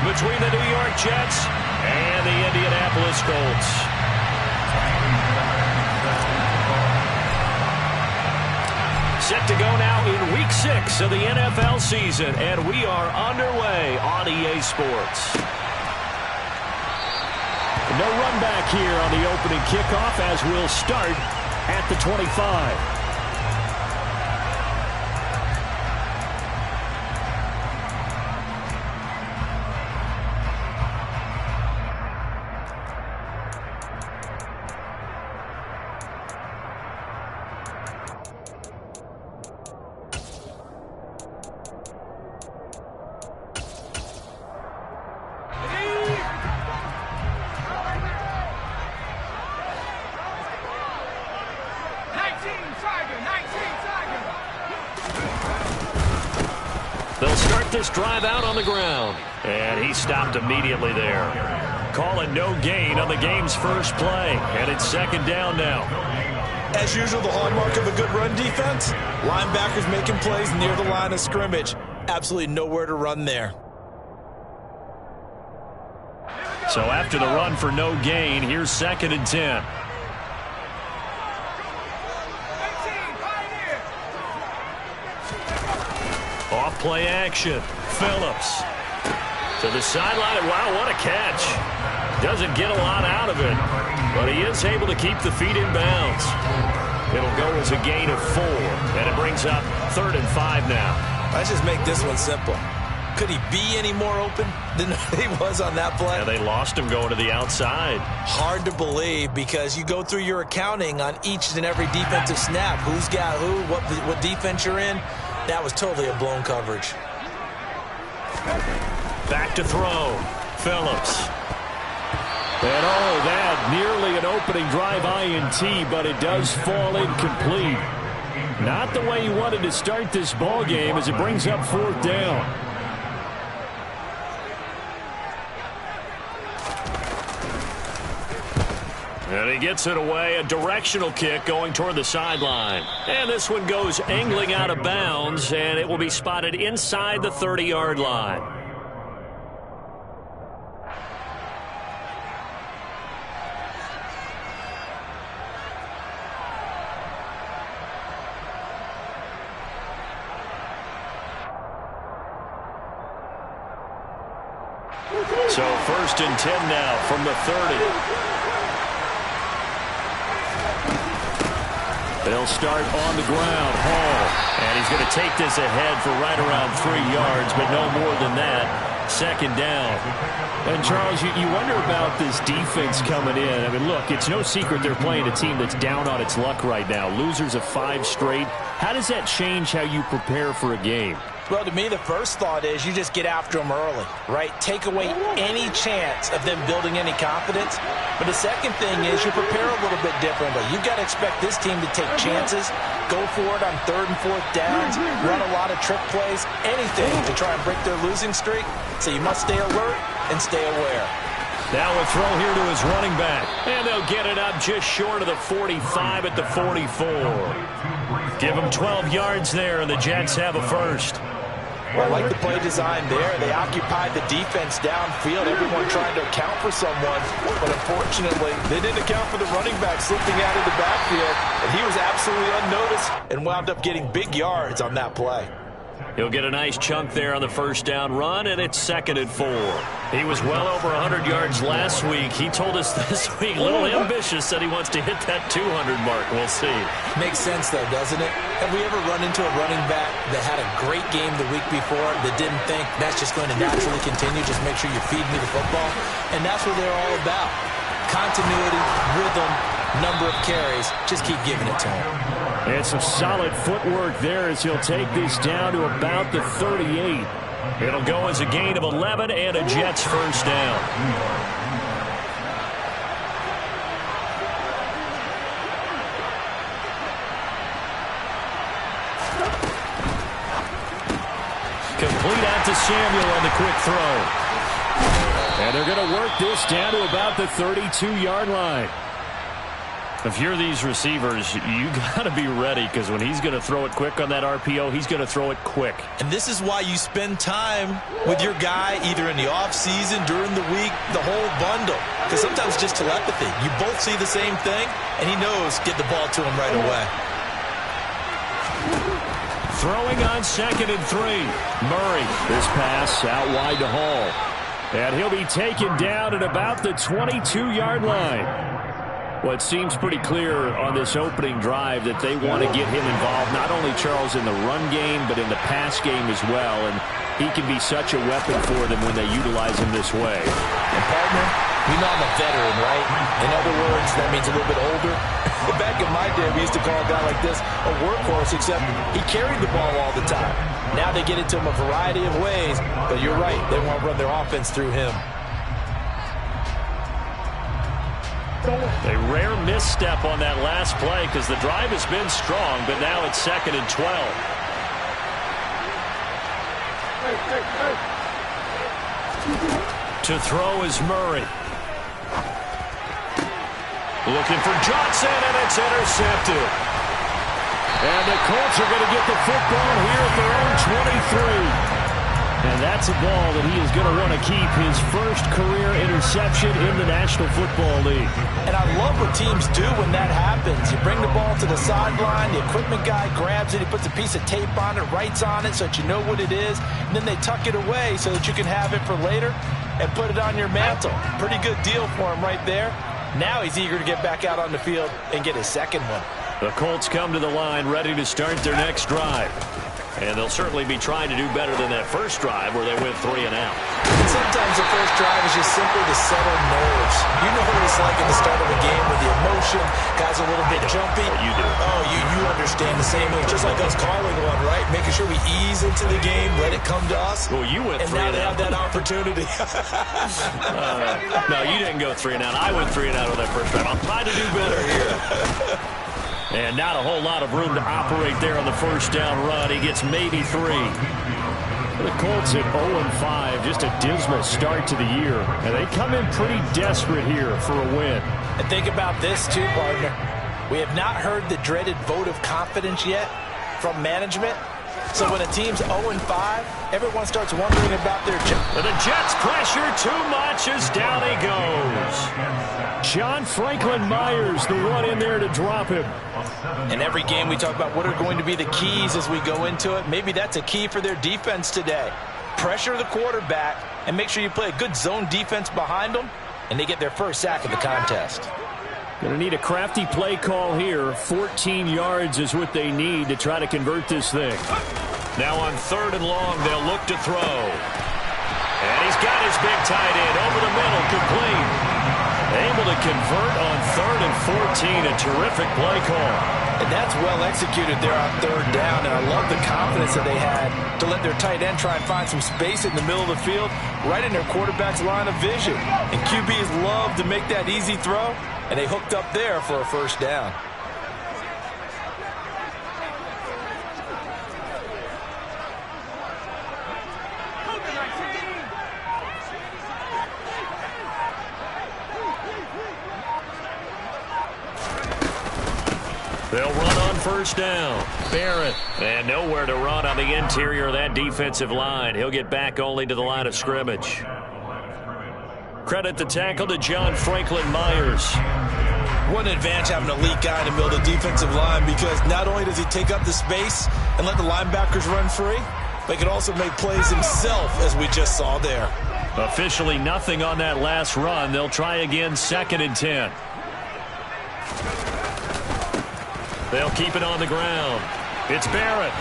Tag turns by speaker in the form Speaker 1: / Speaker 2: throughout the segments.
Speaker 1: between the New York Jets and the Indianapolis Colts. Set to go now in Week 6 of the NFL season, and we are underway on EA Sports. No run back here on the opening kickoff as we'll start at the 25. They'll start this drive out on the ground. And he stopped immediately there. Calling no gain on the game's first play. And it's second down now.
Speaker 2: As usual, the hallmark of a good run defense, linebackers making plays near the line of scrimmage. Absolutely nowhere to run there.
Speaker 1: So after the run for no gain, here's second and 10. Off play action. Phillips to the sideline. Wow, what a catch. Doesn't get a lot out of it, but he is able to keep the feet in bounds. It'll go as a gain of 4, and it brings up 3rd and 5 now.
Speaker 2: Let's just make this one simple. Could he be any more open than he was on that play?
Speaker 1: Yeah, they lost him going to the outside.
Speaker 2: Hard to believe because you go through your accounting on each and every defensive snap. Who's got who, what defense you're in. That was totally a blown coverage.
Speaker 1: Back to throw. Phillips. And oh, that nearly an opening drive INT, but it does fall incomplete. Not the way you wanted to start this ball game as it brings up 4th down. And he gets it away, a directional kick going toward the sideline. And this one goes angling out of bounds, and it will be spotted inside the 30-yard line. So 1st and 10 now from the 30. They'll start on the ground. Hall. And he's going to take this ahead for right around 3 yards, but no more than that. Second down. And, Charles, you wonder about this defense coming in. I mean, look, it's no secret they're playing a team that's down on its luck right now. Losers of 5 straight. How does that change how you prepare for a game?
Speaker 2: Well, to me, the first thought is you just get after them early, right? Take away any chance of them building any confidence. But the second thing is you prepare a little bit differently. You've got to expect this team to take chances, go for it on 3rd and 4th downs, run a lot of trick plays, anything to try and break their losing streak. So you must stay alert and stay aware.
Speaker 1: Now a throw here to his running back. And they'll get it up just short of the 45 at the 44. Give them 12 yards there, and the Jets have a first.
Speaker 2: Well, I like the play design there. They occupied the defense downfield, everyone trying to account for someone. But unfortunately, they didn't account for the running back slipping out of the backfield. And he was absolutely unnoticed and wound up getting big yards on that play.
Speaker 1: He'll get a nice chunk there on the first down run, and it's 2nd and 4. He was well over 100 yards last week. He told us this week, a little ambitious, that he wants to hit that 200 mark. We'll see.
Speaker 2: Makes sense, though, doesn't it? Have we ever run into a running back that had a great game the week before that didn't think that's just going to naturally continue? Just make sure you feed me the football. And that's what they're all about. Continuity, rhythm, number of carries. Just keep giving it to him.
Speaker 1: And some solid footwork there as he'll take this down to about the 38. It'll go as a gain of 11 and a Jets first down. Complete out to Samuel on the quick throw. And they're going to work this down to about the 32-yard line. If you're these receivers, you got to be ready, because when he's going to throw it quick on that RPO, he's going to throw it quick.
Speaker 2: And this is why you spend time with your guy either in the offseason, during the week, the whole bundle. Because sometimes it's just telepathy. You both see the same thing, and he knows get the ball to him right away.
Speaker 1: Throwing on 2nd and 3. Murray. This pass out wide to Hall. And he'll be taken down at about the 22-yard line. Well, it seems pretty clear on this opening drive that they want to get him involved, not only, Charles, in the run game, but in the pass game as well. And he can be such a weapon for them when they utilize him this way.
Speaker 2: And, partner, you know I'm a veteran, right? In other words, that means a little bit older. Back in my day, we used to call a guy like this a workhorse, except he carried the ball all the time. Now they get it to him a variety of ways, but you're right. They want to run their offense through him.
Speaker 1: A rare misstep on that last play because the drive has been strong, but now it's 2nd and 12. To throw is Murray. Looking for Johnson, and it's intercepted. And the Colts are going to get the football here at their own 23. And that's a ball that he is going to want to keep, his first career interception in the National Football League.
Speaker 2: And I love what teams do when that happens. You bring the ball to the sideline, the equipment guy grabs it, he puts a piece of tape on it, writes on it so that you know what it is, and then they tuck it away so that you can have it for later and put it on your mantle. Pretty good deal for him right there. Now he's eager to get back out on the field and get his second one.
Speaker 1: The Colts come to the line ready to start their next drive. And they'll certainly be trying to do better than that first drive where they went 3 and out.
Speaker 2: And sometimes the first drive is just simply to settle nerves. You know what it's like at the start of a game with the emotion, guys a little bit jumpy.
Speaker 1: You do.
Speaker 2: Oh, you understand the same way. Just like us calling one, right? Making sure we ease into the game, let it come to us.
Speaker 1: Well, you went 3 and out.
Speaker 2: And now they have that opportunity.
Speaker 1: No, you didn't go 3 and out. I went 3 and out on that first drive. I'll try to do better here. And not a whole lot of room to operate there on the first down run. He gets maybe 3. The Colts at 0-5, just a dismal start to the year. And they come in pretty desperate here for a win.
Speaker 2: And think about this too, partner. We have not heard the dreaded vote of confidence yet from management. So when a team's 0-5, everyone starts wondering about their job.
Speaker 1: The Jets pressure too much as down he goes. John Franklin Myers, the one in there to drop him.
Speaker 2: In every game we talk about what are going to be the keys as we go into it. Maybe that's a key for their defense today. Pressure the quarterback and make sure you play a good zone defense behind them, and they get their first sack of the contest.
Speaker 1: Going to need a crafty play call here. 14 yards is what they need to try to convert this thing. Now on 3rd and long, they'll look to throw. And he's got his big tight end over the middle, complete. Able to convert on 3rd and 14. A terrific play call.
Speaker 2: And that's well executed there on 3rd down. And I love the confidence that they had to let their tight end try and find some space in the middle of the field, right in their quarterback's line of vision. And QBs love to make that easy throw. And they hooked up there for a first down.
Speaker 1: They'll run on first down. Barrett. And nowhere to run on the interior of that defensive line. He'll get back only to the line of scrimmage. Credit the tackle to John Franklin Myers.
Speaker 2: What an advantage having an elite guy in the middle of the defensive line, because not only does he take up the space and let the linebackers run free, but he can also make plays himself, as we just saw there.
Speaker 1: Officially nothing on that last run. They'll try again 2nd and 10. They'll keep it on the ground. It's Barrett.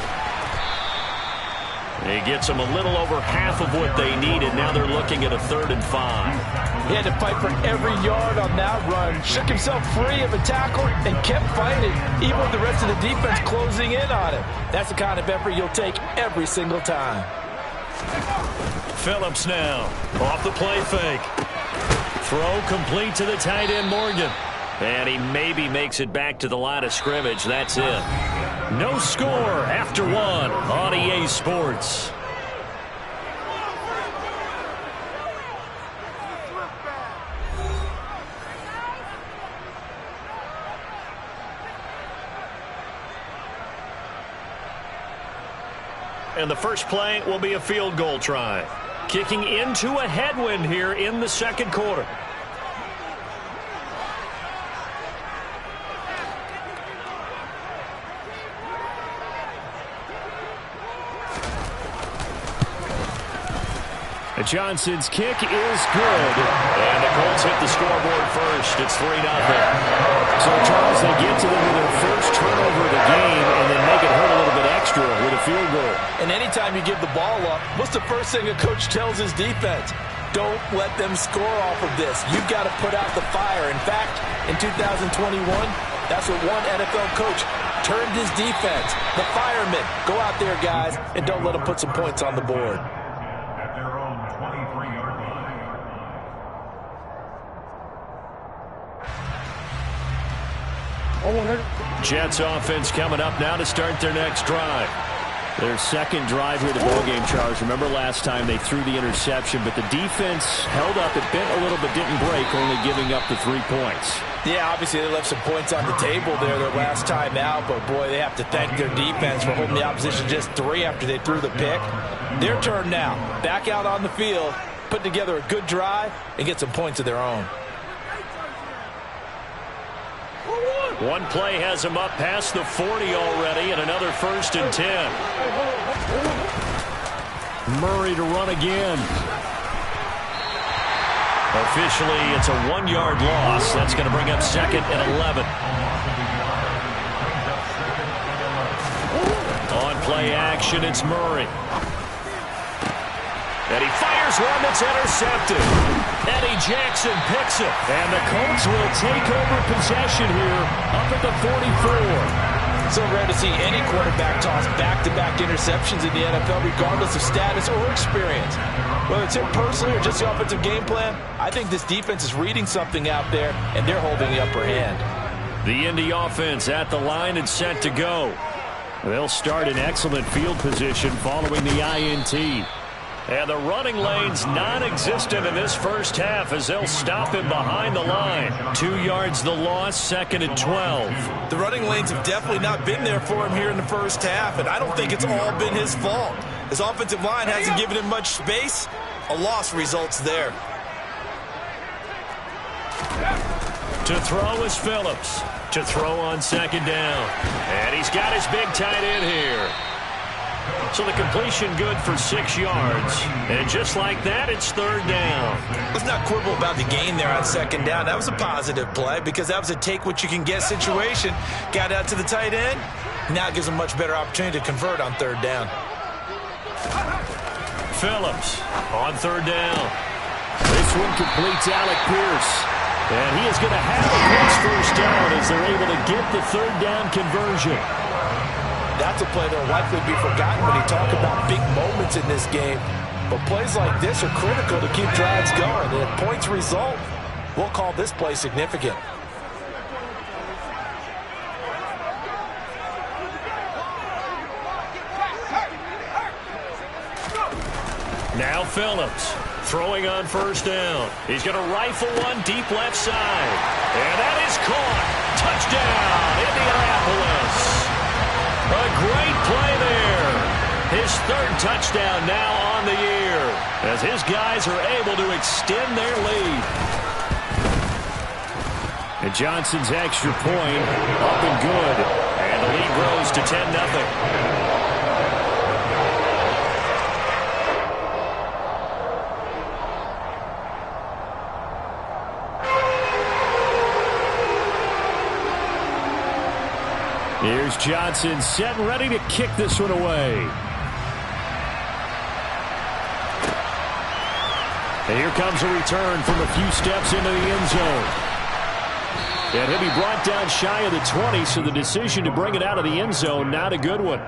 Speaker 1: He gets them a little over half of what they needed. Now they're looking at a 3rd and 5.
Speaker 2: He had to fight for every yard on that run. Shook himself free of a tackle and kept fighting, even with the rest of the defense closing in on him. That's the kind of effort you'll take every single time.
Speaker 1: Phillips now off the play fake. Throw complete to the tight end Morgan. And he maybe makes it back to the line of scrimmage. That's it. No score after 1 on EA Sports. And the first play will be a field goal try. Kicking into a headwind here in the second quarter. Johnson's kick is good. And the Colts hit the scoreboard first. It's 3-0. So, Charles, they get to them with their first turnover of the game and then make it hurt a little bit extra with a field goal.
Speaker 2: And anytime you give the ball up, what's the first thing a coach tells his defense? Don't let them score off of this. You've got to put out the fire. In fact, in 2021, that's what one NFL coach turned his defense. The firemen. Go out there, guys, and don't let them put some points on the board.
Speaker 1: Jets offense coming up now to start their next drive. Their second drive here of the ballgame, Charles. Remember last time they threw the interception, but the defense held up. It bent a little but didn't break, only giving up the 3 points.
Speaker 2: Yeah, obviously they left some points on the table there their last time out, but boy, they have to thank their defense for holding the opposition just 3 after they threw the pick. Their turn now. Back out on the field, put together a good drive, and get some points of their own.
Speaker 1: One play has him up past the 40 already, and another 1st and 10. Murray to run again. Officially, it's a 1-yard loss. That's going to bring up 2nd and 11. On play action, it's Murray. And he fires one that's intercepted. Eddie Jackson picks it. And the Colts will take over possession here up at the 44.
Speaker 2: So rare to see any quarterback toss back-to-back interceptions in the NFL, regardless of status or experience. Whether it's him personally or just the offensive game plan, I think this defense is reading something out there, and they're holding the upper hand.
Speaker 1: The Indy offense at the line and set to go. They'll start in excellent field position following the INT. And the running lane's non-existent in this first half as they'll stop him behind the line. 2 yards the loss, 2nd and 12.
Speaker 2: The running lanes have definitely not been there for him here in the first half, and I don't think it's all been his fault. His offensive line hasn't given him much space. A loss results there.
Speaker 1: To throw is Phillips. To throw on 2nd down. And he's got his big tight end here. So the completion good for 6 yards. And just like that, it's 3rd down.
Speaker 2: Let's not quibble about the gain there on 2nd down. That was a positive play because that was a take-what-you-can-get situation. Got out to the tight end. Now it gives him a much better opportunity to convert on 3rd down.
Speaker 1: Phillips on 3rd down. This one completes Alec Pierce. And he is going to have a Colts first down as they're able to get the 3rd down conversion.
Speaker 2: That's a play that will likely be forgotten when you talk about big moments in this game. But plays like this are critical to keep drives going. And if points result, we'll call this play significant.
Speaker 1: Now Phillips throwing on 1st down. He's going to rifle one deep left side. And that is caught. Touchdown, Indianapolis. A great play there. His 3rd touchdown now on the year as his guys are able to extend their lead. And Johnson's extra point up and good. And the lead grows to 10-0. Here's Johnson set and ready to kick this one away. And here comes a return from a few steps into the end zone. And he'll be brought down shy of the 20, so the decision to bring it out of the end zone, not a good one.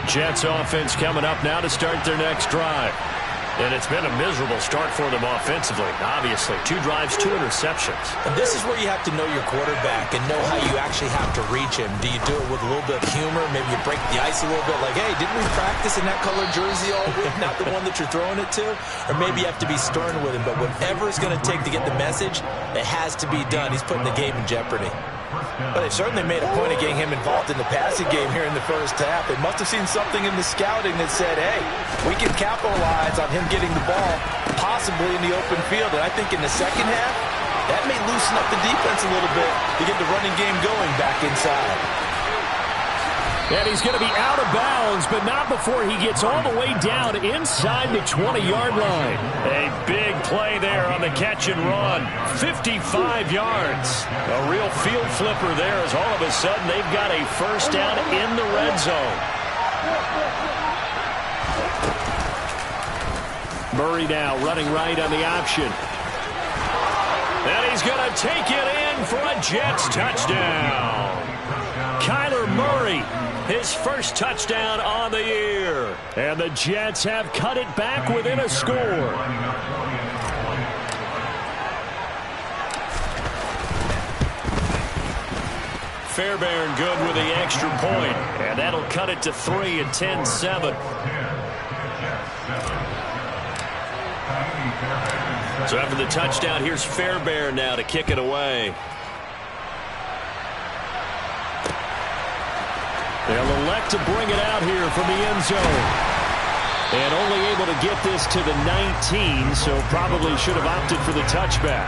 Speaker 1: Jets offense coming up now to start their next drive. And it's been a miserable start for them offensively, obviously. 2 drives, 2 interceptions.
Speaker 2: And this is where you have to know your quarterback and know how you actually have to reach him. Do you do it with a little bit of humor? Maybe you break the ice a little bit like, hey, didn't we practice in that colored jersey all week? Not the one that you're throwing it to? Or maybe you have to be stern with him. But whatever it's going to take to get the message, it has to be done. He's putting the game in jeopardy. But they certainly made a point of getting him involved in the passing game here in the first half. They must have seen something in the scouting that said, hey, we can capitalize on him getting the ball, possibly in the open field. And I think in the second half, that may loosen up the defense a little bit to get the running game going back inside.
Speaker 1: And he's going to be out of bounds, but not before he gets all the way down inside the 20-yard line. A big play there on the catch and run. 55 yards. A real field flipper there as all of a sudden they've got a first down in the red zone. Murray now running right on the option. And he's going to take it in for a Jets touchdown. Kyler Murray, his first touchdown on the year. And the Jets have cut it back within a score. Fairbairn good with the extra point. And that'll cut it to 3 at 10-7. So after the touchdown, here's Fairbairn now to kick it away. They'll elect to bring it out here from the end zone. And only able to get this to the 19, so probably should have opted for the touchback.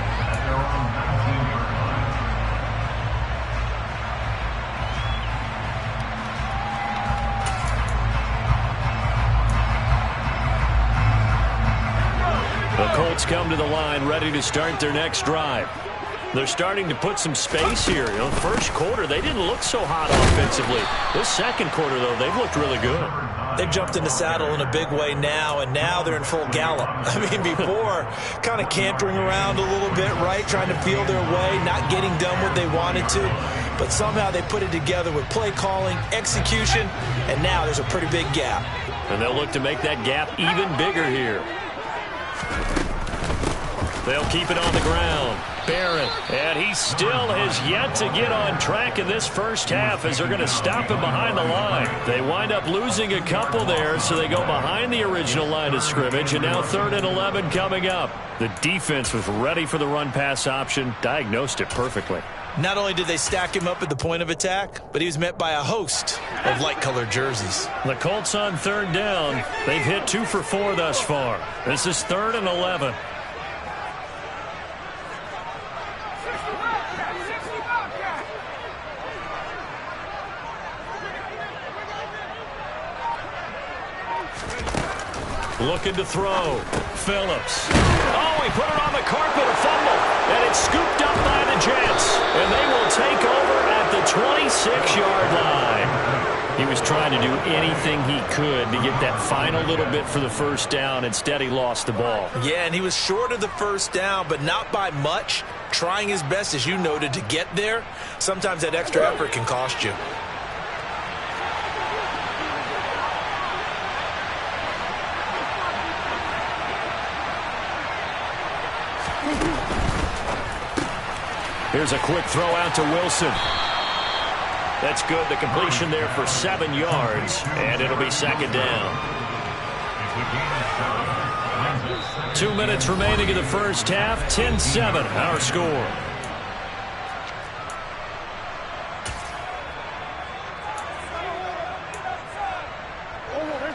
Speaker 1: The Colts come to the line ready to start their next drive. They're starting to put some space here. You know, first quarter, they didn't look so hot offensively. This second quarter, though, they've looked really good.
Speaker 2: They've jumped in the saddle in a big way now, and now they're in full gallop. I mean, before, kind of cantering around a little bit, right, trying to feel their way, not getting done what they wanted to. But somehow they put it together with play calling, execution, and now there's a pretty big gap.
Speaker 1: And they'll look to make that gap even bigger here. They'll keep it on the ground. Barrett, and he still has yet to get on track in this first half as they're going to stop him behind the line. They wind up losing a couple there, so they go behind the original line of scrimmage, and now 3rd and 11 coming up. The defense was ready for the run-pass option, diagnosed it perfectly.
Speaker 2: Not only did they stack him up at the point of attack, but he was met by a host of light-colored jerseys.
Speaker 1: The Colts on 3rd down. They've hit 2 for 4 thus far. This is 3rd and 11. Looking to throw. Phillips. Oh, he put it on the carpet, a fumble. And it's scooped up by the Jets. And they will take over at the 26-yard line. He was trying to do anything he could to get that final little bit for the first down. Instead, he lost the ball.
Speaker 2: Yeah, and he was short of the first down, but not by much. Trying his best, as you noted, to get there. Sometimes that extra effort can cost you.
Speaker 1: Here's a quick throw out to Wilson. That's good. The completion there for 7 yards, and it'll be 2nd down. 2 minutes remaining in the first half. 10-7, our score.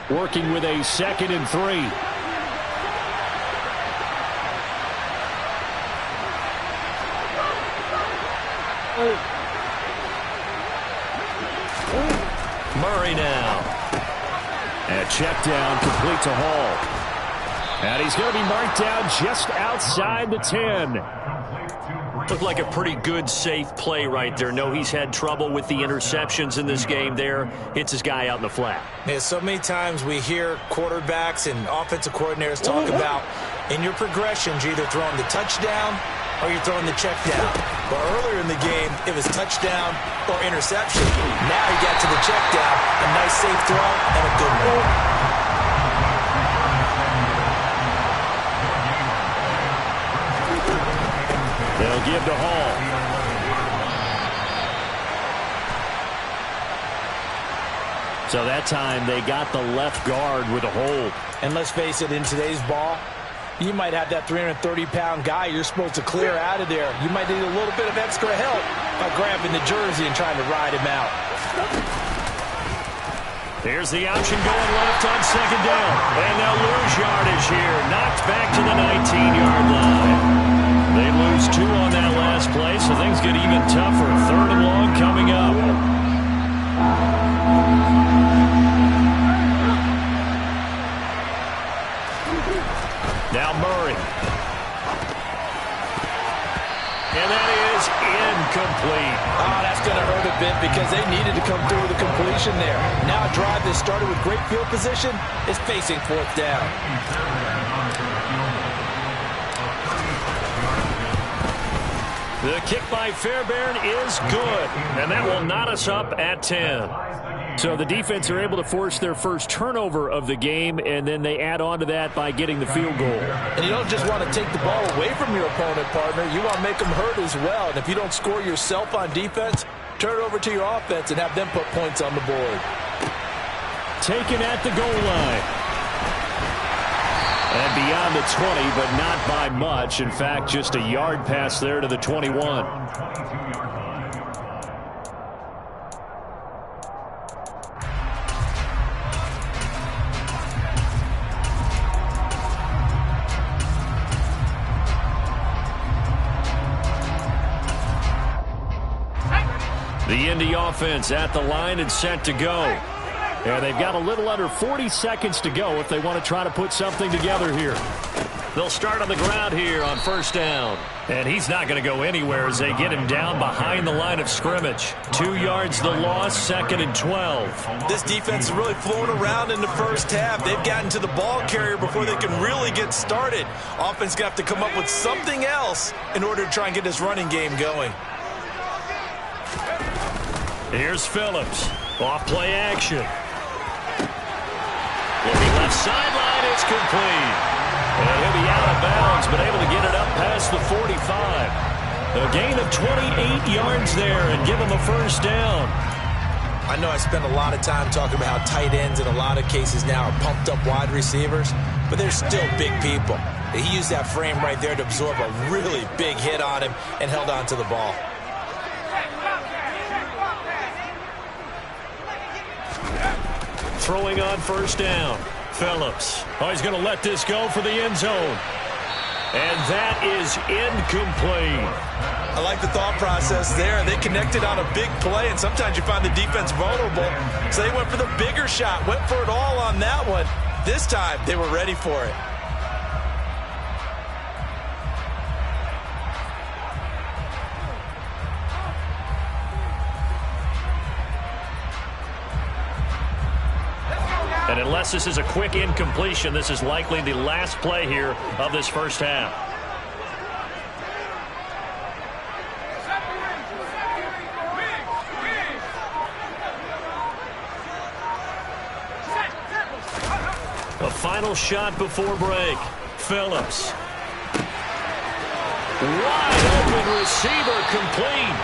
Speaker 1: Working with a 2nd and 3. Murray now. And a check down complete to Hall. And he's going to be marked down just outside the 10. Looked like a pretty good, safe play right there. No, he's had trouble with the interceptions in this game there. Hits his guy out in the flat.
Speaker 2: Yeah, so many times we hear quarterbacks and offensive coordinators talk about in your progressions, you're either throwing the touchdown or you're throwing the check down. But earlier in the game, it was touchdown or interception. Now he got to the check down, a nice safe throw, and a good one.
Speaker 1: They'll give to Hall. So that time they got the left guard with a hold.
Speaker 2: And let's face it, in today's ball, you might have that 330-pound guy you're supposed to clear out of there. You might need a little bit of extra help. by grabbing the jersey and trying to ride him out.
Speaker 1: Here's the option going left on second down. And they'll lose yardage here. Knocked back to the 19-yard line. They lose 2 on that last play, so things get even tougher. 3rd and long coming up. Now Murray. And that is incomplete.
Speaker 2: Oh, that's going to hurt a bit because they needed to come through with a completion there. Now a drive that started with great field position is facing 4th down.
Speaker 1: The kick by Fairbairn is good, and that will knot us up at 10. So the defense are able to force their first turnover of the game, and then they add on to that by getting the field goal.
Speaker 2: And you don't just want to take the ball away from your opponent, partner. You want to make them hurt as well. And if you don't score yourself on defense, turn it over to your offense and have them put points on the board.
Speaker 1: Taken at the goal line. And beyond the 20, but not by much. In fact, just a yard pass there to the 21. The Indy offense at the line and set to go. And they've got a little under 40 seconds to go if they want to try to put something together here. They'll start on the ground here on 1st down. And he's not going to go anywhere as they get him down behind the line of scrimmage. 2 yards the loss, 2nd and 12.
Speaker 2: This defense is really flown around in the first half. They've gotten to the ball carrier before they can really get started. Offense going to have to come up with something else in order to try and get this running game going.
Speaker 1: Here's Phillips. Off play action. Looking left sideline, it's complete. And he'll be out of bounds, but able to get it up past the 45. A gain of 28 yards there and give him a 1st down.
Speaker 2: I know I spend a lot of time talking about how tight ends in a lot of cases now are pumped up wide receivers, but they're still big people. He used that frame right there to absorb a really big hit on him and held on to the ball.
Speaker 1: Throwing on 1st down. Phillips. Oh, he's going to let this go for the end zone. And that is incomplete.
Speaker 2: I like the thought process there. They connected on a big play, and sometimes you find the defense vulnerable. So they went for the bigger shot, went for it all on that one. This time, they were ready for it.
Speaker 1: And unless this is a quick incompletion, this is likely the last play here of this first half. A final shot before break. Phillips. Wide open receiver complete.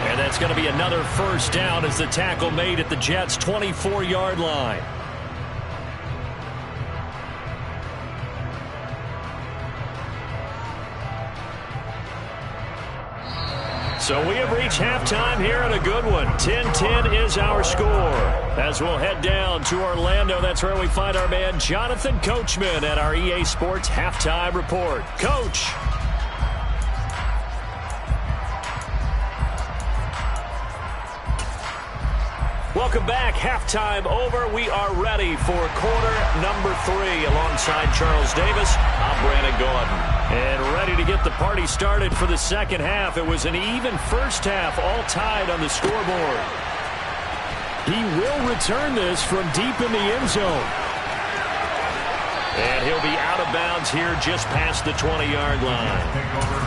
Speaker 1: And that's going to be another 1st down as the tackle made at the Jets' 24-yard line. So we have reached halftime here and a good one. 10-10 is our score. As we'll head down to Orlando, that's where we find our man Jonathan Coachman at our EA Sports Halftime Report. Coach. Welcome back. Halftime over. We are ready for quarter number 3 alongside Charles Davis. I'm Brandon Gordon. And ready to get the party started for the second half. It was an even first half, all tied on the scoreboard. He will return this from deep in the end zone. And he'll be out of bounds here just past the 20-yard line.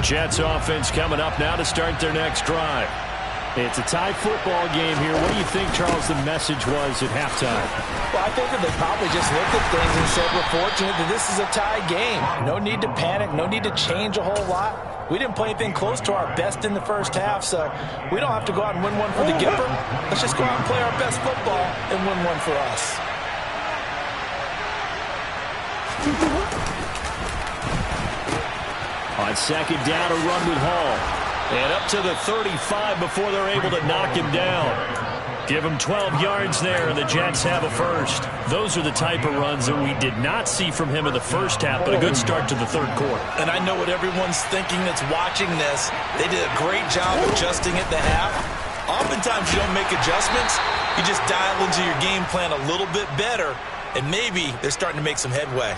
Speaker 1: Jets offense coming up now to start their next drive. It's a tie football game here. What do you think, Charles, the message was at halftime?
Speaker 2: Well, I think that they probably just looked at things and said, we're fortunate that this is a tie game. No need to panic. No need to change a whole lot. We didn't play anything close to our best in the first half, so we don't have to go out and win one for the Gipper. Let's just go out and play our best football and win one for us.
Speaker 1: On second down, a run with Hall. And up to the 35 before they're able to knock him down. Give him 12 yards there, and the Jets have a first. Those are the type of runs that we did not see from him in the first half, but a good start to the third quarter.
Speaker 2: And I know what everyone's thinking that's watching this. They did a great job adjusting at the half. Oftentimes you don't make adjustments. You just dial into your game plan a little bit better, and maybe they're starting to make some headway.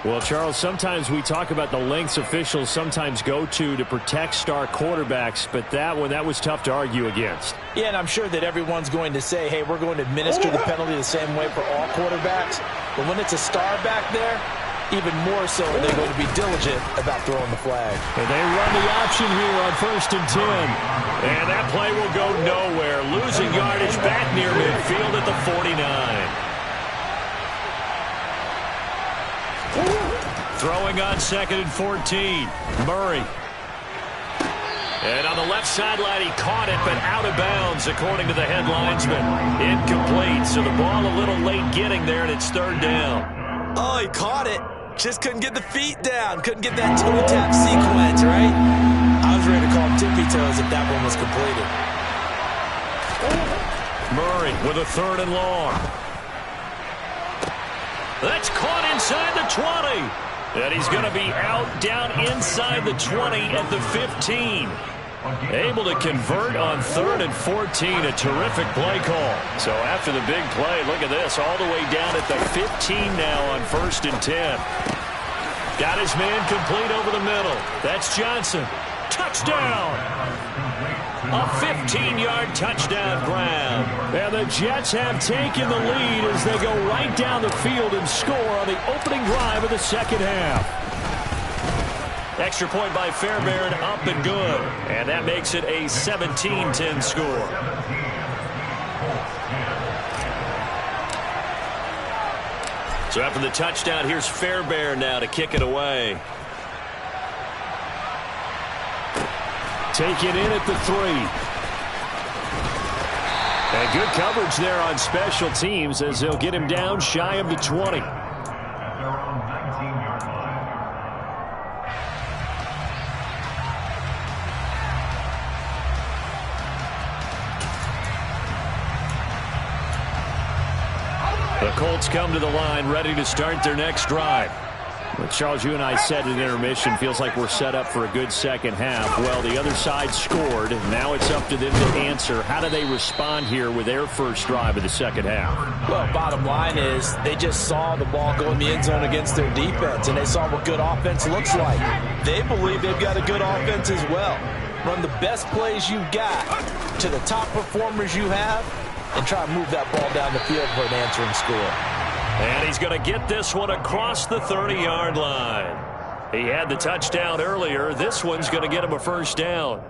Speaker 1: Well, Charles, sometimes we talk about the lengths officials sometimes go to protect star quarterbacks, but that was tough to argue against.
Speaker 2: Yeah, and I'm sure that everyone's going to say, hey, we're going to administer the penalty the same way for all quarterbacks. But when it's a star back there, even more so they're going to be diligent about throwing the flag.
Speaker 1: And they run the option here on 1st and 10. And that play will go nowhere. Losing yardage back near midfield at the 49. Throwing on 2nd and 14. Murray. And on the left sideline, he caught it, but out of bounds, according to the head linesman. Incomplete, so the ball a little late getting there, and it's 3rd down.
Speaker 2: Oh, he caught it. Just couldn't get the feet down. Couldn't get that toe tap sequence, right? I was ready to call him tippy toes if that one was completed.
Speaker 1: Murray with a 3rd and long. That's caught inside the 20. And he's going to be out down inside the 20 at the 15. Able to convert on 3rd and 14. A terrific play call. So after the big play, look at this. All the way down at the 15 now on 1st and 10. Got his man complete over the middle. That's Johnson. Touchdown. A 15-yard touchdown grab. And the Jets have taken the lead as they go right down the field and score on the opening drive of the second half. Extra point by Fairbairn, up and good. And that makes it a 17-10 score. So after the touchdown, here's Fairbairn now to kick it away. Take it in at the 3. And good coverage there on special teams as they'll get him down shy of the 20. The Colts come to the line ready to start their next drive. Well, Charles, you and I said at intermission, feels like we're set up for a good second half. Well, the other side scored. Now it's up to them to answer. How do they respond here with their first drive of the second half?
Speaker 2: Well, bottom line is they just saw the ball go in the end zone against their defense, and they saw what good offense looks like. They believe they've got a good offense as well. Run the best plays you've got to the top performers you have and try to move that ball down the field for an answering score.
Speaker 1: And he's going to get this one across the 30-yard line. He had the touchdown earlier. This one's going to get him a first down.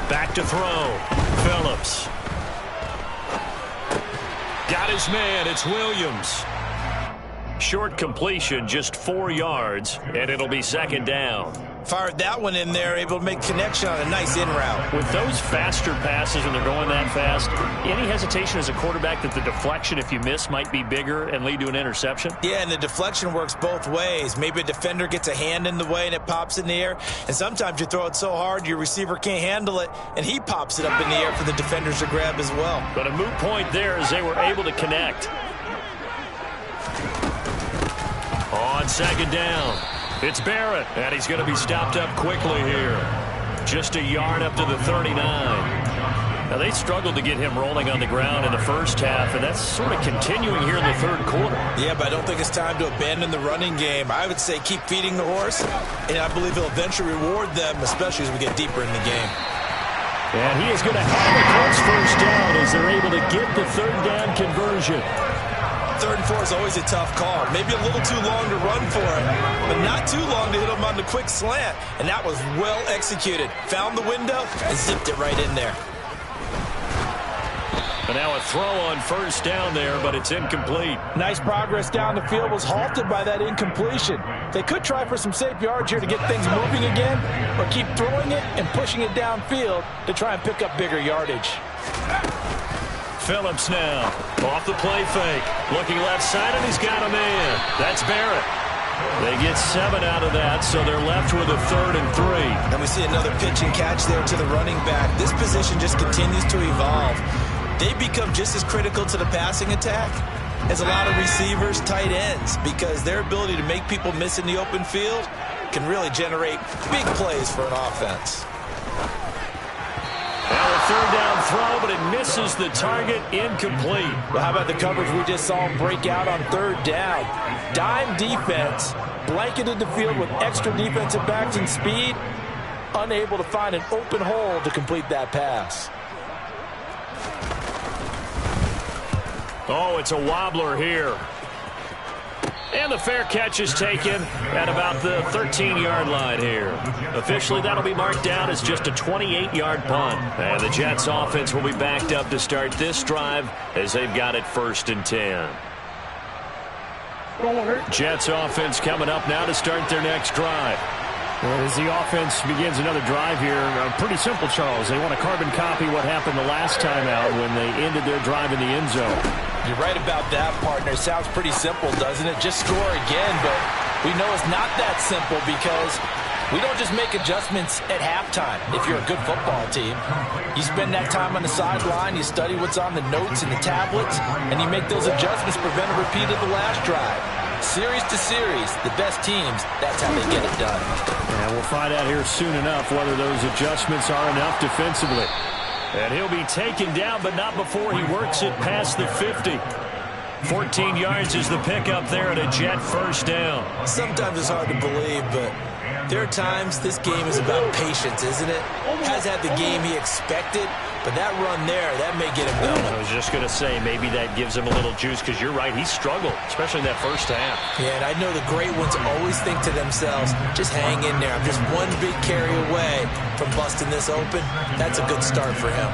Speaker 1: Back to throw. Phillips. Got his man. It's Williams. Short completion, just 4 yards, and it'll be second down.
Speaker 2: Fired that one in there, able to make connection on a nice in route.
Speaker 1: With those faster passes when they're going that fast, any hesitation as a quarterback that the deflection, if you miss, might be bigger and lead to an interception?
Speaker 2: Yeah, and the deflection works both ways. Maybe a defender gets a hand in the way and it pops in the air, and sometimes you throw it so hard your receiver can't handle it, and he pops it up in the air for the defenders to grab as well.
Speaker 1: But a moot point there as they were able to connect. On second down, it's Barrett, and he's going to be stopped up quickly here. Just a yard up to the 39. Now, they struggled to get him rolling on the ground in the first half, and that's sort of continuing here in the third quarter.
Speaker 2: Yeah, but I don't think it's time to abandon the running game. I would say keep feeding the horse, and I believe he'll eventually reward them, especially as we get deeper in the game.
Speaker 1: And he is going to have the Colts first down as they're able to get the third down conversion.
Speaker 2: 3rd and 4 is always a tough call. Maybe a little too long to run for it, but not too long to hit him on the quick slant. And that was well executed. Found the window and zipped it right in there.
Speaker 1: And now a throw on first down there, but it's incomplete.
Speaker 2: Nice progress down the field, was halted by that incompletion. They could try for some safe yards here to get things moving again, or keep throwing it and pushing it downfield to try and pick up bigger yardage.
Speaker 1: Phillips now, off the play fake. Looking left side, and he's got a man. That's Barrett. They get 7 out of that, so they're left with a 3rd and 3.
Speaker 2: And we see another pitch and catch there to the running back. This position just continues to evolve. They become just as critical to the passing attack as a lot of receivers, tight ends, because their ability to make people miss in the open field can really generate big plays for an offense.
Speaker 1: Now a 3rd down throw, but it misses the target, incomplete.
Speaker 2: Well, how about the coverage we just saw him break out on 3rd down? Dime defense, blanketed the field with extra defensive backs and speed, unable to find an open hole to complete that pass.
Speaker 1: Oh, it's a wobbler here. And the fair catch is taken at about the 13-yard line here. Officially, that'll be marked down as just a 28-yard punt. And the Jets offense will be backed up to start this drive as they've got it 1st and 10. Jets offense coming up now to start their next drive.
Speaker 3: Well, as the offense begins another drive here, pretty simple, Charles. They want to carbon copy what happened the last time out when they ended their drive in the end zone.
Speaker 2: You're right about that, partner. Sounds pretty simple, doesn't it? Just score again, but we know it's not that simple because we don't just make adjustments at halftime. If you're a good football team, you spend that time on the sideline, you study what's on the notes and the tablets, and you make those adjustments, prevent a repeat of the last drive. Series to series, the best teams, that's how they get it done.
Speaker 3: And we'll find out here soon enough whether those adjustments are enough defensively.
Speaker 1: And he'll be taken down, but not before he works it past the 50. 14 yards is the pickup there at a Jet 1st down.
Speaker 2: Sometimes it's hard to believe, but there are times this game is about patience, isn't it? Has had the game he expected, but that run there, that may get him going.
Speaker 1: I was just going to say, maybe that gives him a little juice, because you're right, he struggled, especially in that first half.
Speaker 2: Yeah, and I know the great ones always think to themselves, just hang in there. I'm just one big carry away from busting this open. That's a good start for him.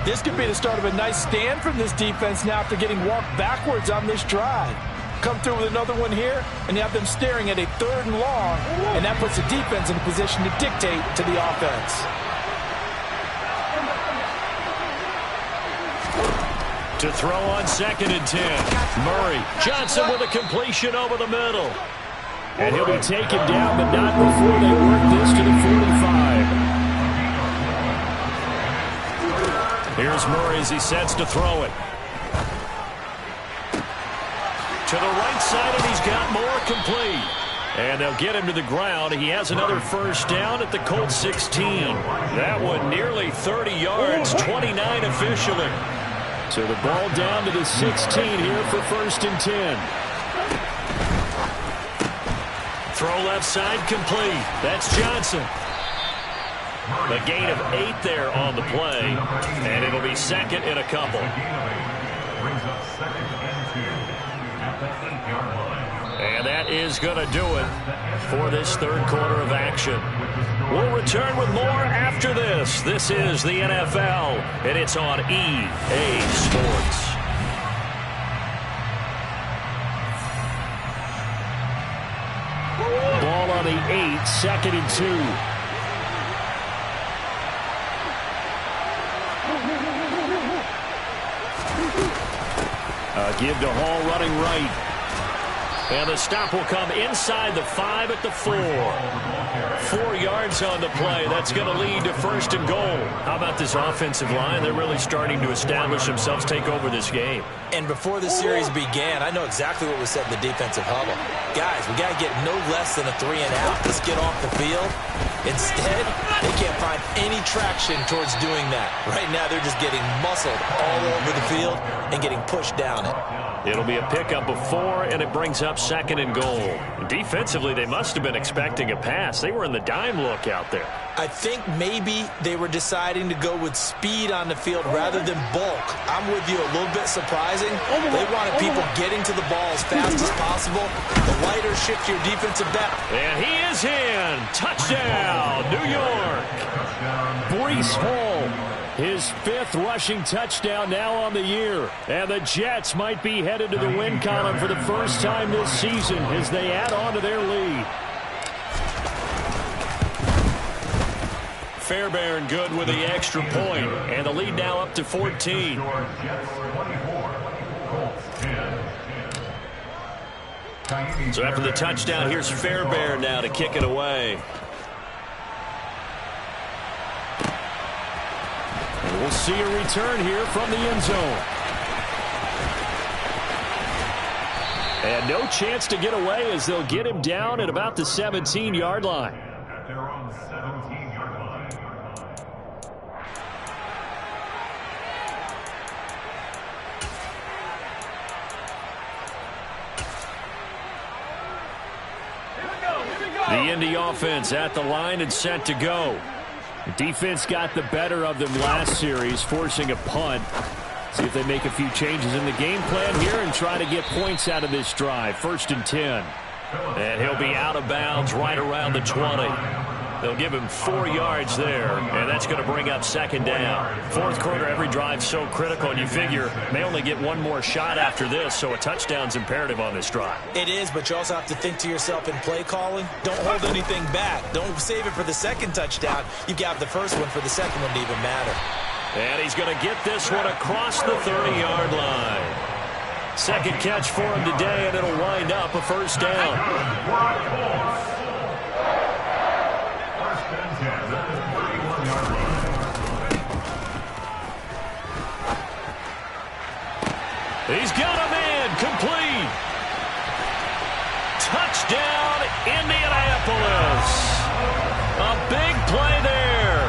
Speaker 2: This could be the start of a nice stand from this defense now after getting walked backwards on this drive. Come through with another one here, and you have them staring at a 3rd and long, and that puts the defense in a position to dictate to the offense.
Speaker 1: To throw on 2nd and 10. Murray. Johnson with a completion over the middle. And he'll be taken down, but not before they work this to the 45. Here's Murray as he sets to throw it. To the right side, and he's got more, complete. And they'll get him to the ground. He has another 1st down at the Colts 16. That one nearly 30 yards, 29 officially. So the ball down to the 16 here for 1st and 10. Throw left side, complete. That's Johnson. A gain of 8 there on the play, and it'll be 2nd and a couple. And that is going to do it for this 3rd quarter of action. We'll return with more after this. This is the NFL, and it's on EA Sports. Ball on the 8, 2nd and 2. Give to Hall running right. And the stop will come inside the 5 at the 4. 4 yards on the play. That's going to lead to 1st and goal. How about this offensive line? They're really starting to establish themselves, take over this game.
Speaker 2: And before the series began, I know exactly what was said in the defensive huddle. Guys, we got to get no less than a 3 and out. Let's get off the field. Instead, they can't find any traction towards doing that. Right now, they're just getting muscled all over the field and getting pushed down it.
Speaker 1: It'll be a pickup of 4, and it brings up 2nd and goal. Defensively, they must have been expecting a pass. They were in the dime look out there.
Speaker 2: I think maybe they were deciding to go with speed on the field rather than bulk. I'm with you, a little bit surprising. They wanted people getting to the ball as fast as possible. The lighter, shiftier defensive back.
Speaker 1: And he is in. Touchdown, New York.
Speaker 3: Breece Hall His 5th rushing touchdown now on the year. And the Jets might be headed to the win column for the first time this season as they add on to their lead.
Speaker 1: Fairbairn good with the extra point, and the lead now up to 14. So after the touchdown, here's Fairbairn now to kick it away.
Speaker 3: And we'll see a return here from the end zone. And no chance to get away as they'll get him down at about the 17-yard line. The Indy offense at the line and set to go. The defense got the better of them last series, forcing a punt. See if they make a few changes in the game plan here and try to get points out of this drive. 1st and 10.
Speaker 1: And he'll be out of bounds right around the 20. They'll give him 4 yards there, and that's going to bring up 2nd down. 4th quarter, every drive's so critical, and you figure may only get one more shot after this, so a touchdown's imperative on this drive.
Speaker 2: It is, but you also have to think to yourself in play calling, don't hold anything back. Don't save it for the 2nd touchdown. You got the 1st one for the 2nd one to even matter.
Speaker 1: And he's going to get this one across the 30-yard line. 2nd catch for him today, and it'll wind up a 1st down. He's got a man complete. Touchdown, Indianapolis. A big play there.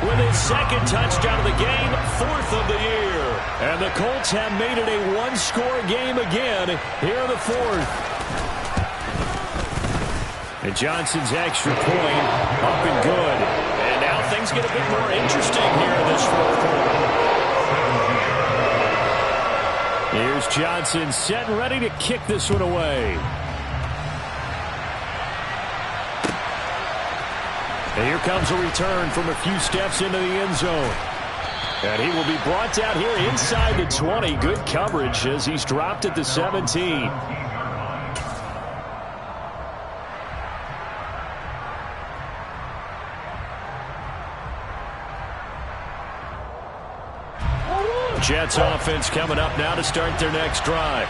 Speaker 1: With his 2nd touchdown of the game, 4th of the year. And the Colts have made it a one-score game again here in the 4th. And Johnson's extra point up and good. And now things get a bit more interesting here in this 4th quarter. Here's Johnson set and ready to kick this one away. And here comes a return from a few steps into the end zone. And he will be brought down here inside the 20. Good coverage as he's dropped at the 17. Jets offense coming up now to start their next drive.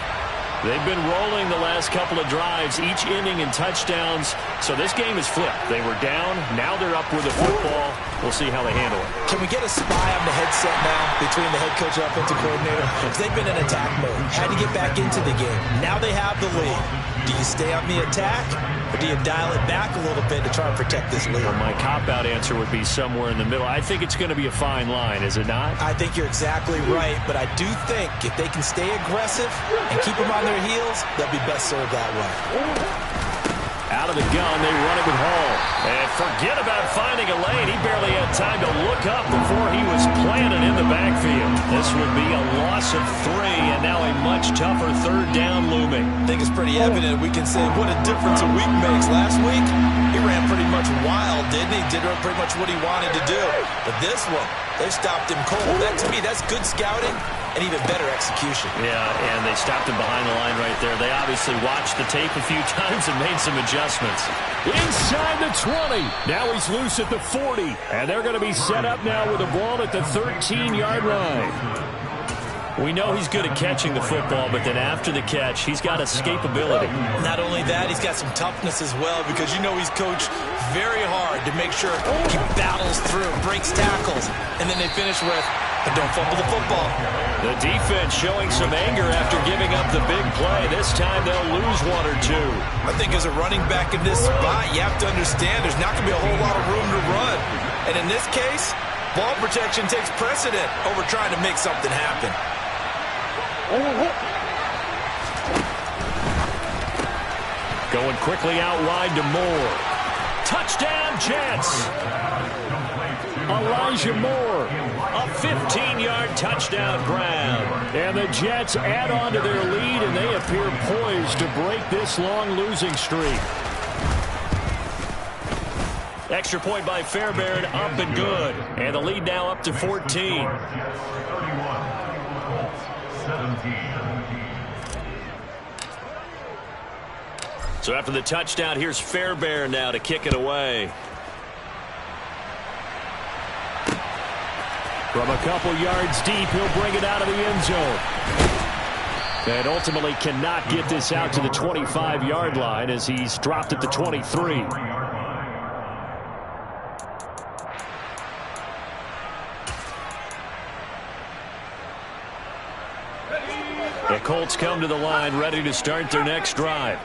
Speaker 1: They've been rolling the last couple of drives, each inning in touchdowns. So this game is flipped. They were down. Now they're up with the football. We'll see how they handle it.
Speaker 2: Can we get a spy on the headset now between the head coach and offensive coordinator? Because they've been in attack mode. Had to get back into the game. Now they have the lead. Do you stay on the attack, or do you dial it back a little bit to try and protect this lead?
Speaker 1: Well, my cop-out answer would be somewhere in the middle. I think it's going to be a fine line, is it not?
Speaker 2: I think you're exactly right, but I do think if they can stay aggressive and keep them on their heels, they'll be best served that way.
Speaker 1: Out of the gun, they run it with Hall. And forget about finding a lane. He barely had time to look up before he was planted in the backfield. This would be a loss of 3, and now a much tougher 3rd down looming.
Speaker 2: I think it's pretty evident. We can say what a difference a week makes. Last week, he ran pretty much wild, didn't he? Did pretty much what he wanted to do. But this one, they stopped him cold. That, to me, that's good scouting and even better execution.
Speaker 1: Yeah, and they stopped him behind the line right there. They obviously watched the tape a few times and made some adjustments.
Speaker 3: Inside the 20. Now he's loose at the 40. And they're going to be set up now with the ball at the 13-yard line.
Speaker 1: We know he's good at catching the football, but then after the catch, he's got escapability.
Speaker 2: Not only that, he's got some toughness as well, because you know he's coached very hard to make sure he battles through, breaks tackles, and then they finish with, but don't fumble the football.
Speaker 1: The defense showing some anger after giving up the big play. This time they'll lose 1 or 2.
Speaker 2: I think as a running back in this spot, you have to understand there's not going to be a whole lot of room to run. And in this case, ball protection takes precedent over trying to make something happen.
Speaker 1: Going quickly out wide to Moore. Touchdown, Jets! Elijah Moore, a 15-yard touchdown grab.
Speaker 3: And the Jets add on to their lead, and they appear poised to break this long losing streak.
Speaker 1: Extra point by Fairbairn, up and good. And the lead now up to 14. So after the touchdown, here's Fairbairn now to kick it away.
Speaker 3: From a couple yards deep, he'll bring it out of the end zone. And ultimately cannot get this out to the 25-yard line as he's dropped at the 23. The Colts come to the line ready to start their next drive.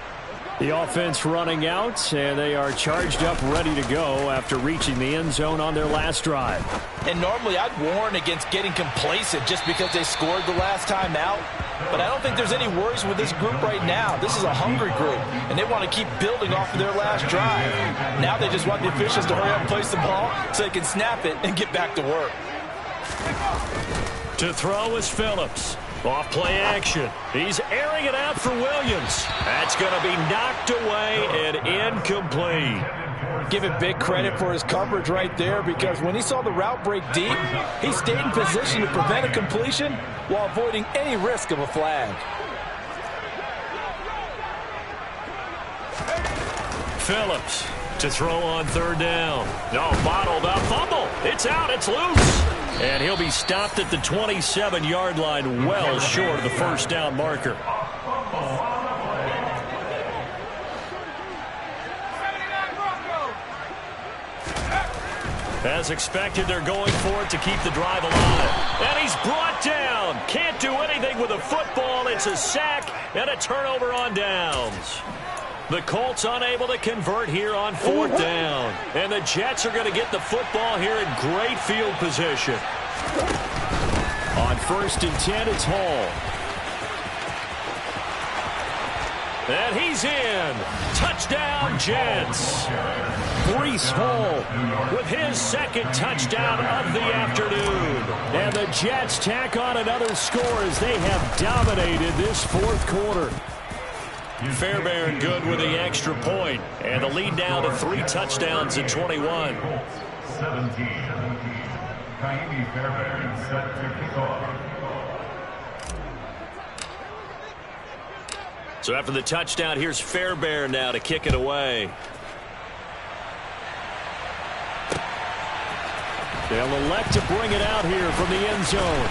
Speaker 3: The offense running out, and they are charged up, ready to go after reaching the end zone on their last drive.
Speaker 2: And normally I'd warn against getting complacent just because they scored the last time out. But I don't think there's any worries with this group right now. This is a hungry group, and they want to keep building off of their last drive. Now they just want the officials to hurry up and place the ball so they can snap it and get back to work.
Speaker 1: To throw is Phillips. Off play action. He's airing it out for Williams. That's going to be knocked away and incomplete.
Speaker 2: Give him big credit for his coverage right there, because when he saw the route break deep, he stayed in position to prevent a completion while avoiding any risk of a flag.
Speaker 1: Phillips to throw on third down. No, bottled up. Fumble. It's out. It's loose. And he'll be stopped at the 27-yard line, well short of the first down marker. As expected, they're going for it to keep the drive alive. And he's brought down. Can't do anything with a football. It's a sack and a turnover on downs. The Colts unable to convert here on fourth down. And the Jets are going to get the football here in great field position.
Speaker 3: On 1st and 10, it's Hall.
Speaker 1: And he's in. Touchdown, Jets.
Speaker 3: Breece Hall
Speaker 1: with his second touchdown of the afternoon.
Speaker 3: And the Jets tack on another score as they have dominated this fourth quarter.
Speaker 1: Fairbairn good with the extra point. And the lead now to 3 touchdowns at 21.
Speaker 4: 17. Fairbairn set to kick off.
Speaker 1: So after the touchdown, here's Fairbairn now to kick it away.
Speaker 3: They'll elect to bring it out here from the end zone.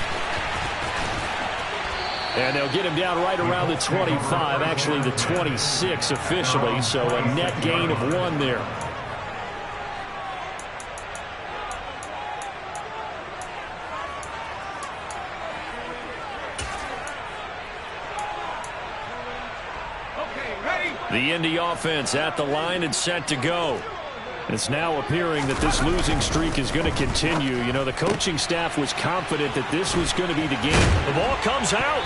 Speaker 3: And they'll get him down right around the 25, actually the 26 officially, so a net gain of 1 there.
Speaker 1: The Indy offense at the line and set to go.
Speaker 3: It's now appearing that this losing streak is going to continue. You know, the coaching staff was confident that this was going to be the game.
Speaker 1: The ball comes out.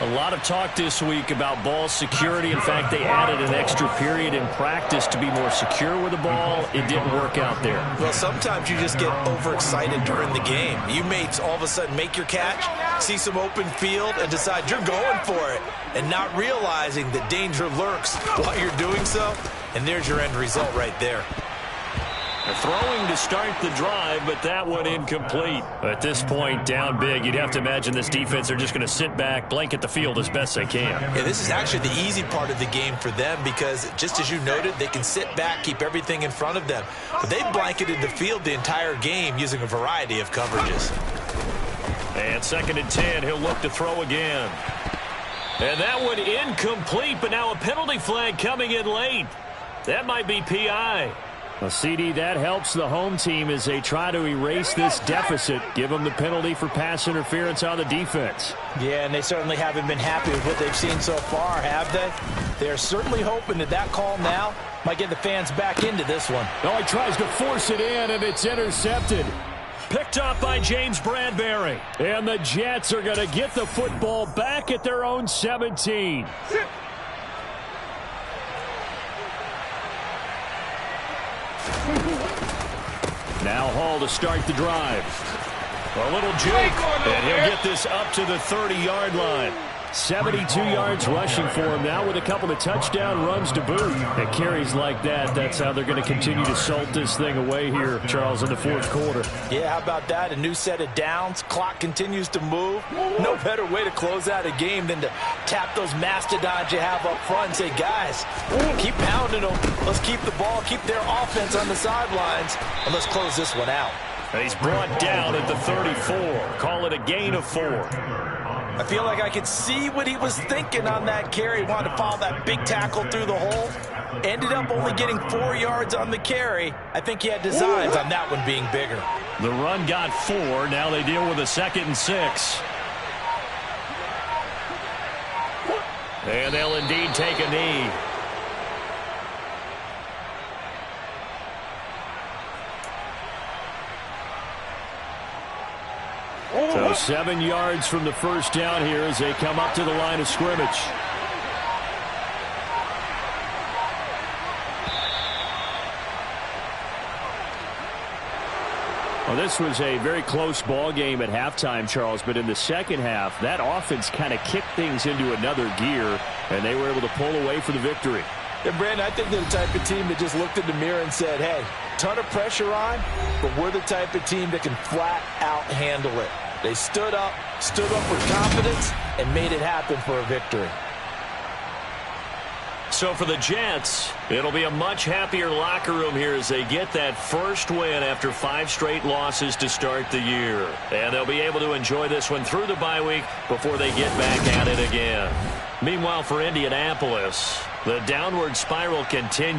Speaker 1: A lot of talk this week about ball security. In fact, they added an extra period in practice to be more secure with the ball. It didn't work out there.
Speaker 2: Well, sometimes you just get overexcited during the game. You may all of a sudden make your catch, see some open field, and decide you're going for it, and not realizing that danger lurks while you're doing so. And there's your end result right there.
Speaker 1: They're throwing to start the drive, but that one incomplete.
Speaker 3: At this point, down big, you'd have to imagine this defense are just going to sit back, blanket the field as best they can.
Speaker 2: Yeah, this is actually the easy part of the game for them because, just as you noted, they can sit back, keep everything in front of them. But they've blanketed the field the entire game using a variety of coverages.
Speaker 1: And 2nd and 10, he'll look to throw again. And that one incomplete, but now a penalty flag coming in late. That might be PI.
Speaker 3: A CD, that helps the home team as they try to erase this deficit, give them the penalty for pass interference on the defense.
Speaker 2: Yeah, and they certainly haven't been happy with what they've seen so far, have they? They're certainly hoping that that call now might get the fans back into this one.
Speaker 3: Oh, he tries to force it in, and it's intercepted.
Speaker 1: Picked up by James Bradbury.
Speaker 3: And the Jets are going to get the football back at their own 17. Now Hall to start the drive.
Speaker 1: A little juke, and he'll get this up to the 30-yard line.
Speaker 3: 72 yards rushing for him now with a couple of touchdown runs to boot. And carries like that, that's how they're going to continue to salt this thing away here, Charles, in the fourth quarter.
Speaker 2: Yeah, how about that? A new set of downs. Clock continues to move. No better way to close out a game than to tap those mastodons you have up front and say, guys, keep pounding them. Let's keep the ball, keep their offense on the sidelines, and let's close this one out.
Speaker 3: And he's brought down at the 34. Call it a gain of 4.
Speaker 2: I feel like I could see what he was thinking on that carry. He wanted to follow that big tackle through the hole. Ended up only getting 4 yards on the carry. I think he had designs on that one being bigger.
Speaker 3: The run got 4. Now they deal with a 2nd and 6. And they'll indeed take a knee. So 7 yards from the first down here as they come up to the line of scrimmage. Well, this was a very close ball game at halftime, Charles, but in the second half, that offense kind of kicked things into another gear, and they were able to pull away for the victory.
Speaker 2: And Brandon, I think they're the type of team that just looked in the mirror and said, hey, ton of pressure on, but we're the type of team that can flat out handle it. They stood up with confidence, and made it happen for a victory.
Speaker 3: So for the Jets, it'll be a much happier locker room here as they get that first win after 5 straight losses to start the year. And they'll be able to enjoy this one through the bye week before they get back at it again. Meanwhile, for Indianapolis, the downward spiral continues.